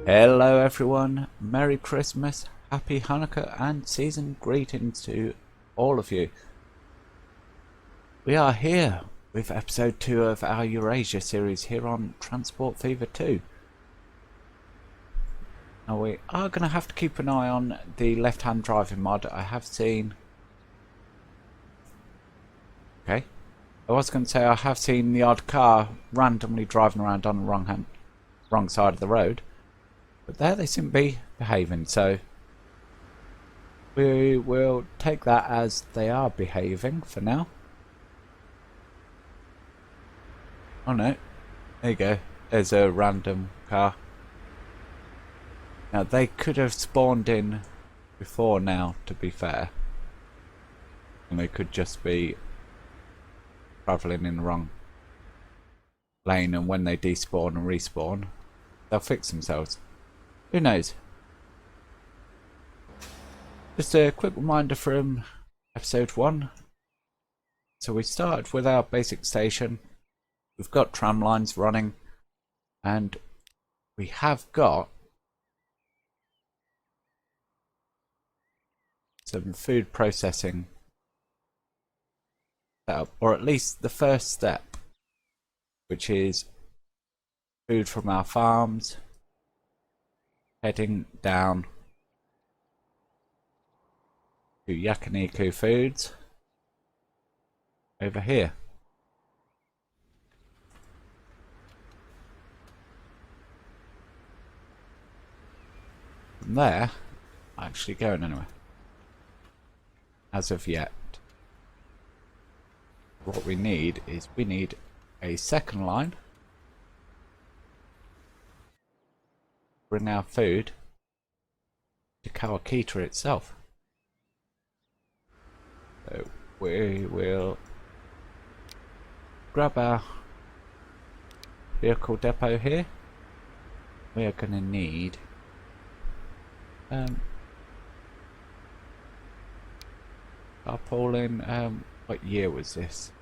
Hello everyone, Merry Christmas, Happy Hanukkah and season greetings to all of you. We are here with episode 2 of our Eurasia series here on Transport Fever 2. Now we are going to have to keep an eye on the left-hand driving mod. I have seen... Okay. I was going to say I have seen the odd car randomly driving around on the wrong side of the road. But there they seem to be behaving, so we will take that as they are behaving for now. Oh no, there you go, there's a random car. Now they could have spawned in before now, to be fair. And they could just be travelling in the wrong lane, and when they despawn and respawn, they'll fix themselves. Who knows? Just a quick reminder from episode 1. So we started with our basic station. We've got tram lines running. And we have got some food processing set up. Or at least the first step. Which is food from our farms. Heading down to Yakiniku Foods over here. From there, not actually going anywhere as of yet. What we need is a second line. Bring our food to Kawakita itself. So we will grab our vehicle depot here. We are going to need carpooling. What year was this?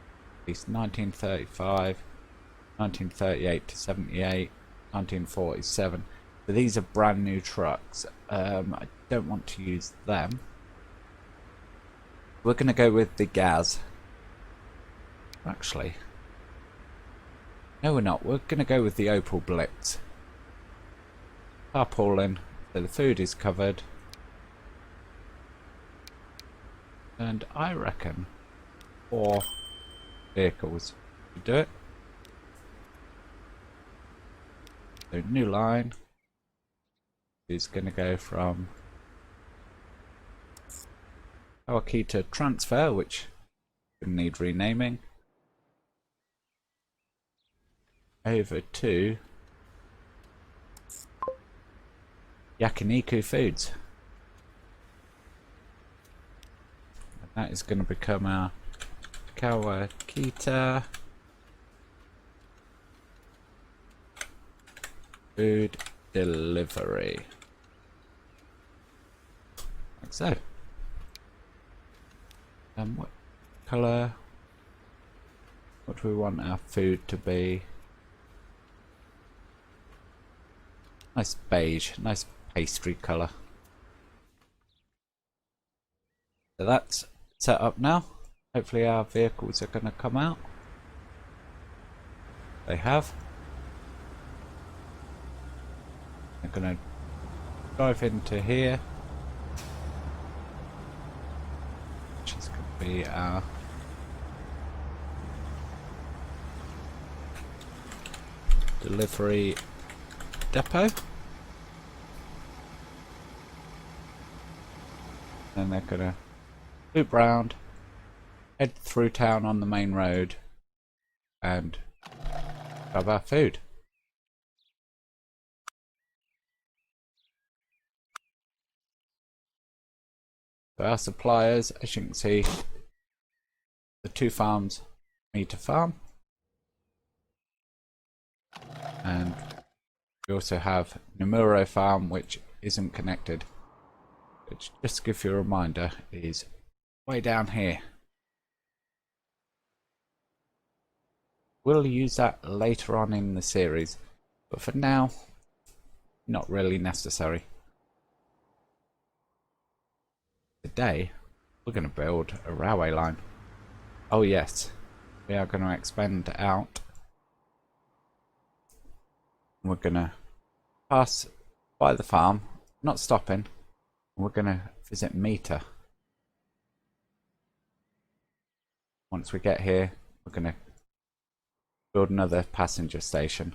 At least 1935, 1938 to 78, 1947. So these are brand new trucks. I don't want to use them. We're going to go with the gas. Actually, no we're not. We're going to go with the Opel Blitz. Carpooling, so the food is covered. And I reckon 4 vehicles should do it. So new line is going to go from Kawakita Transfer, which will need renaming, over to Yakiniku Foods. And that is going to become our Kawakita Food Delivery. Like so. What colour? What do we want our food to be? Nice beige, nice pastry colour. So that's set up now. Hopefully our vehicles are going to come out. They have. They're going to drive into here. Which is going to be our delivery depot. Then they're going to loop round, head through town on the main road, and grab our food. So our suppliers, as you can see, the 2 farms, Mita farm, and we also have Nomura farm, which isn't connected, which, just to give you a reminder, is way down here. We'll use that later on in the series, but for now not really necessary. Today, we're going to build a railway line. Oh yes, we are going to expand out. We're going to pass by the farm, not stopping. We're going to visit Mita. Once we get here, we're going to build another passenger station.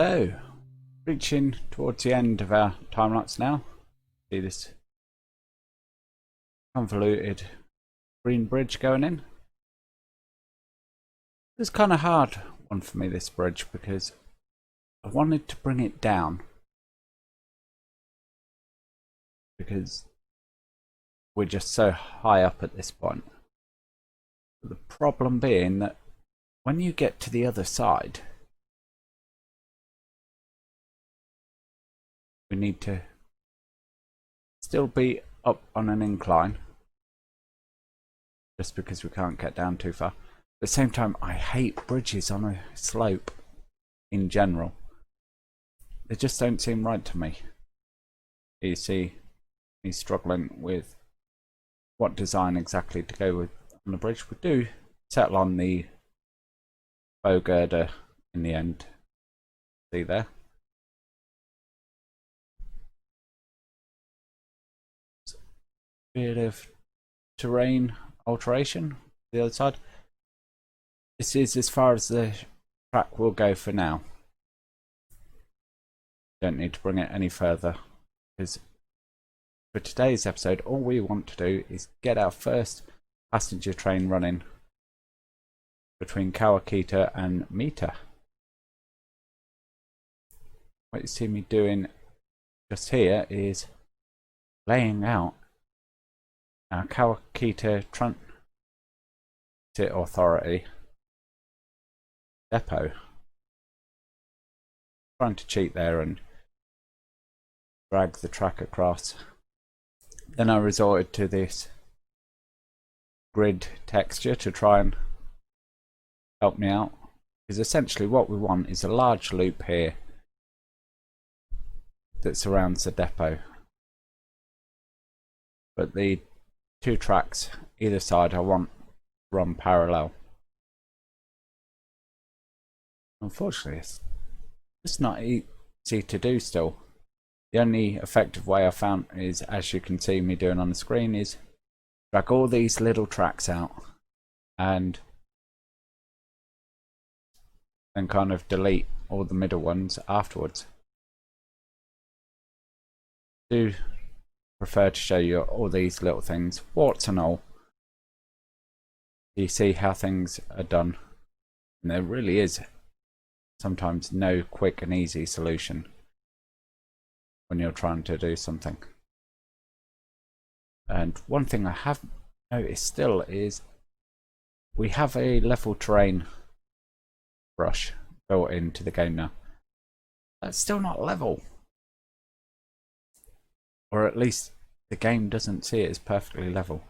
So, reaching towards the end of our time lapse now. See this convoluted green bridge going in. It's kind of hard one for me, this bridge, because I wanted to bring it down because we're just so high up at this point. But the problem being that when you get to the other side, we need to still be up on an incline just because we can't get down too far. At the same time, I hate bridges on a slope in general. They just don't seem right to me. You see me struggling with what design exactly to go with on the bridge. We do settle on the bow girder in the end. See there? Bit of terrain alteration the other side. This is as far as the track will go for now. Don't need to bring it any further, because for today's episode all we want to do is get our first passenger train running between Kawakita and Mita. What you see me doing just here is laying out our Kawakita Transit Authority depot. Trying to cheat there and drag the track across. Then I resorted to this grid texture to try and help me out, because essentially what we want is a large loop here that surrounds the depot, but the two tracks either side I want run parallel. Unfortunately, it's not easy to do still. The only effective way I found is, as you can see me doing on the screen, is drag all these little tracks out and then kind of delete all the middle ones afterwards. I do prefer to show you all these little things, warts and all. You see how things are done, and there really is sometimes no quick and easy solution when you're trying to do something. And one thing I have noticed still is we have a level terrain brush built into the game now. That's still not level, or at least the game doesn't see it as perfectly level,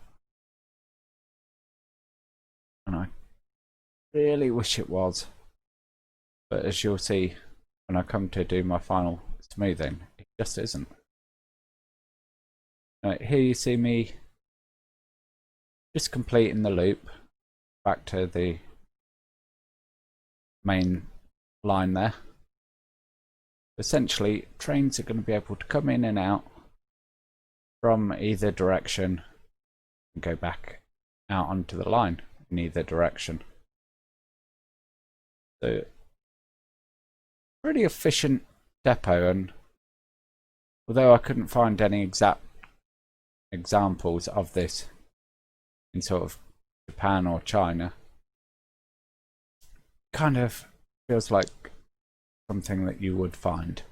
and I really wish it was. But as you'll see when I come to do my final smoothing, it just isn't. Here you see me just completing the loop back to the main line there. Essentially, trains are going to be able to come in and out from either direction and go back out onto the line in either direction. So, pretty efficient depot, and although I couldn't find any exact examples of this in sort of Japan or China, kind of feels like something that you would find.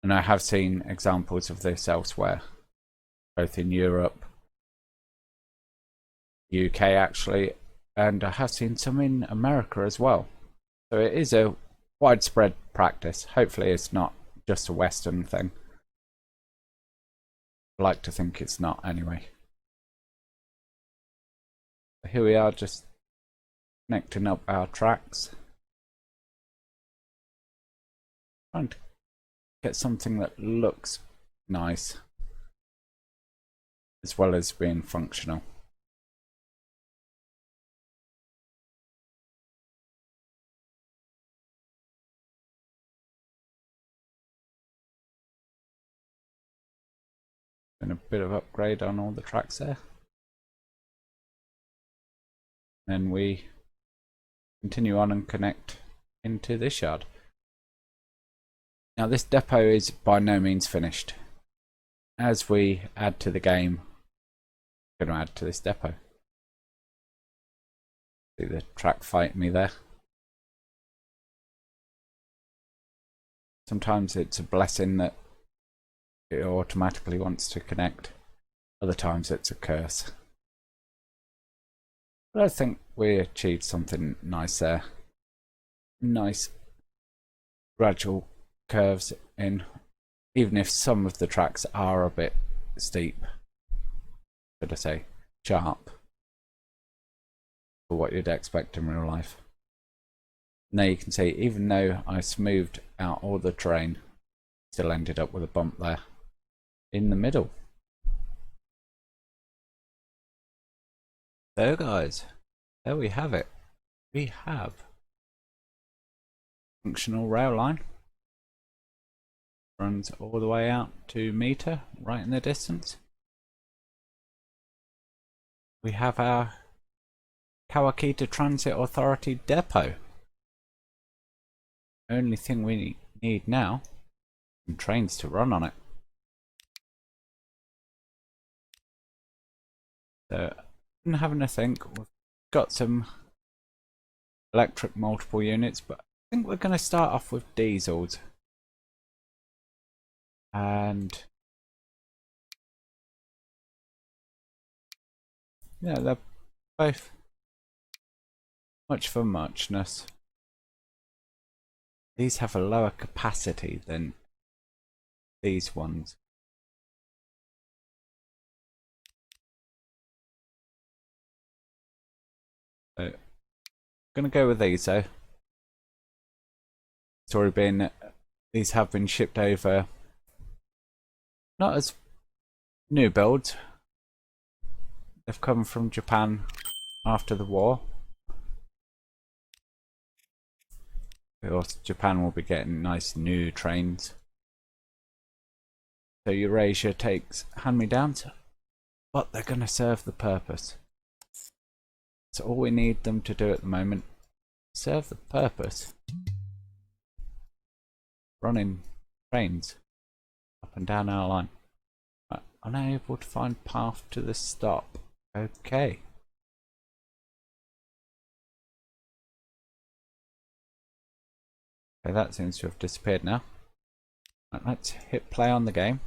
And I have seen examples of this elsewhere, both in Europe, UK actually, and I have seen some in America as well. So it is a widespread practice. Hopefully it's not just a Western thing. I like to think it's not anyway. Here we are, just connecting up our tracks. Trying to get something that looks nice as well as being functional. And a bit of upgrade on all the tracks there. Then we continue on and connect into this yard. Now this depot is by no means finished. As we add to the game, I'm going to add to this depot. See the track fighting me there. Sometimes it's a blessing that it automatically wants to connect. Other times it's a curse. But I think we achieved something nice there. Nice gradual curves in, even if some of the tracks are a bit steep. Should I say sharp for what you'd expect in real life. Now you can see, even though I smoothed out all the terrain, still ended up with a bump there in the middle. So guys, there we have it. We have functional rail line. Runs all the way out to Mita, right in the distance. We have our Kawakita Transit Authority depot. Only thing we need now is some trains to run on it. So, having a think, we've got some electric multiple units, but I think we're going to start off with diesels. And yeah, they're both much for muchness. These have a lower capacity than these ones. So, I'm gonna go with these though. It's already been, these have been shipped over, not as new builds. They've come from Japan after the war. Of course, Japan will be getting nice new trains. So Eurasia takes hand-me-downs, but they're going to serve the purpose. That's all we need them to do at the moment. Serve the purpose. Running trains up and down our line. Unable to find path to the stop. Okay. Okay, that seems to have disappeared now. Right, let's hit play on the game.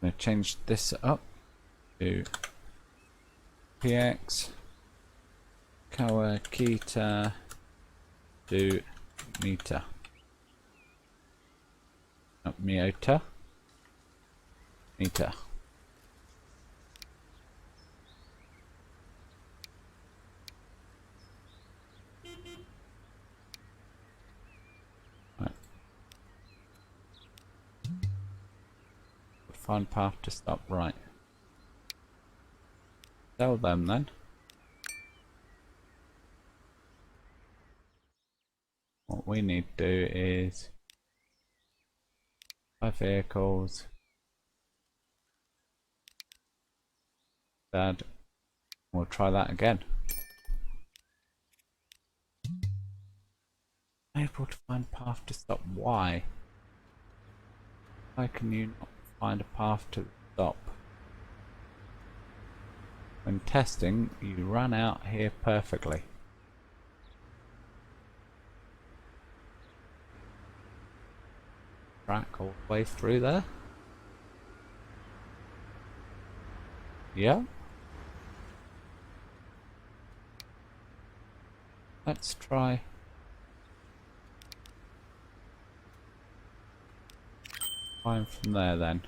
I'm going to change this up to PX Kawakita to Mita. Not Mita. Mita. Right. Find path to stop, right. Sell them then. What we need to do is buy vehicles. Dad, we'll try that again. Able to find path to stop. Why? Why can you not find a path to stop? When testing, you run out here perfectly. Track all the way through there. Yeah. Let's try. Fine from there then.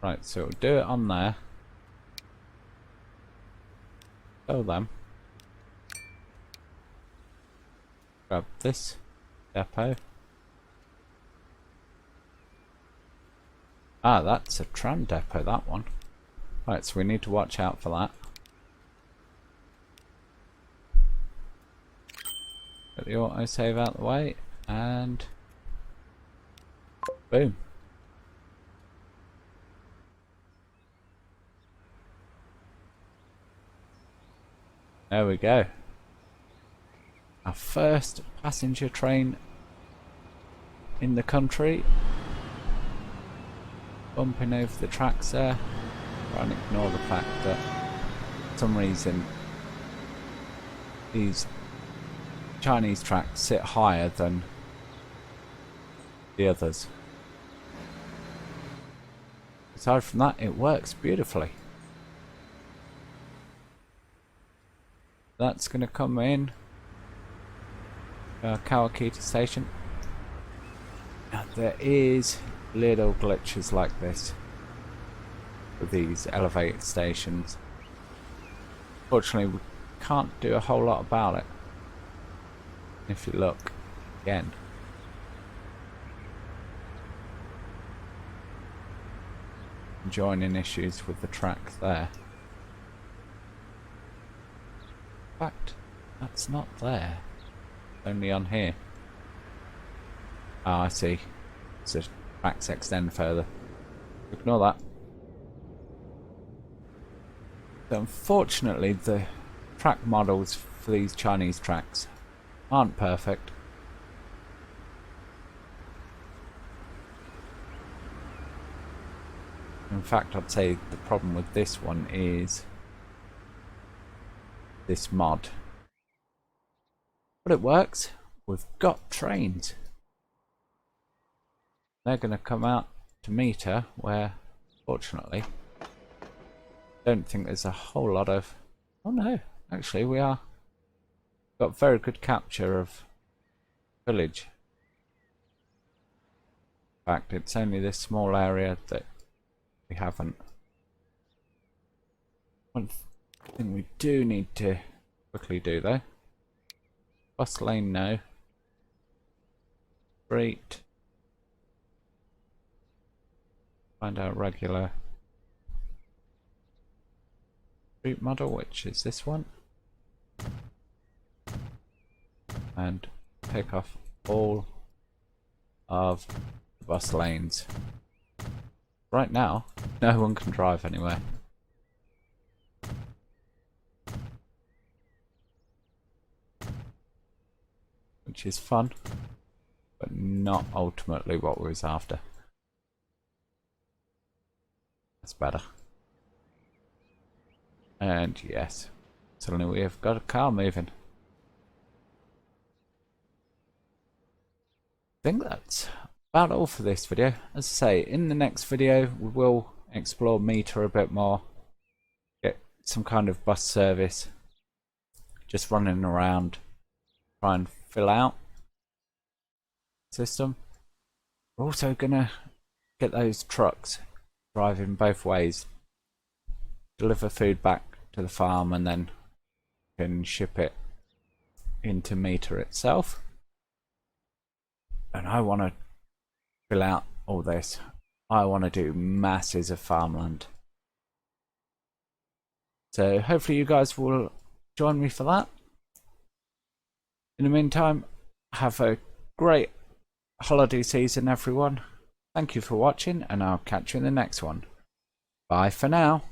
Right, so we'll do it on there. Sell them. Grab this depot. Ah, that's a tram depot, that one. Right, so we need to watch out for that. Get the autosave out of the way, and boom. There we go. Our first passenger train in the country. Bumping over the tracks there. Try and ignore the fact that for some reason these Chinese tracks sit higher than the others. Aside from that, it works beautifully. That's going to come in Kawakita station. Now, there is little glitches like this with these elevated stations. Fortunately, we can't do a whole lot about it. If you look again, joining issues with the track there. In fact, that's not there. Only on here. Ah, I see. So tracks extend further. Ignore that. So unfortunately, the track models for these Chinese tracks aren't perfect. In fact, I'd say the problem with this one is this mod. But it works. We've got trains. They're going to come out to Mita, where, fortunately, don't think there's a whole lot of... Oh no, actually we are. Got very good capture of village. In fact, it's only this small area that we haven't. One thing we do need to quickly do though. Bus lane no. Street. Find our regular street model, which is this one. And take off all of the bus lanes. Right now, no one can drive anywhere. Which is fun, but not ultimately what we was after. That's better. And yes, suddenly we have got a car moving. I think that's about all for this video. As I say, in the next video we will explore Mita a bit more, get some kind of bus service, just running around, try and fill out the system. We're also gonna get those trucks driving both ways, deliver food back to the farm, and then can ship it into Mita itself. And I want to fill out all this. I want to do masses of farmland. So hopefully you guys will join me for that. In the meantime, have a great holiday season, everyone. Thank you for watching, and I'll catch you in the next one. Bye for now.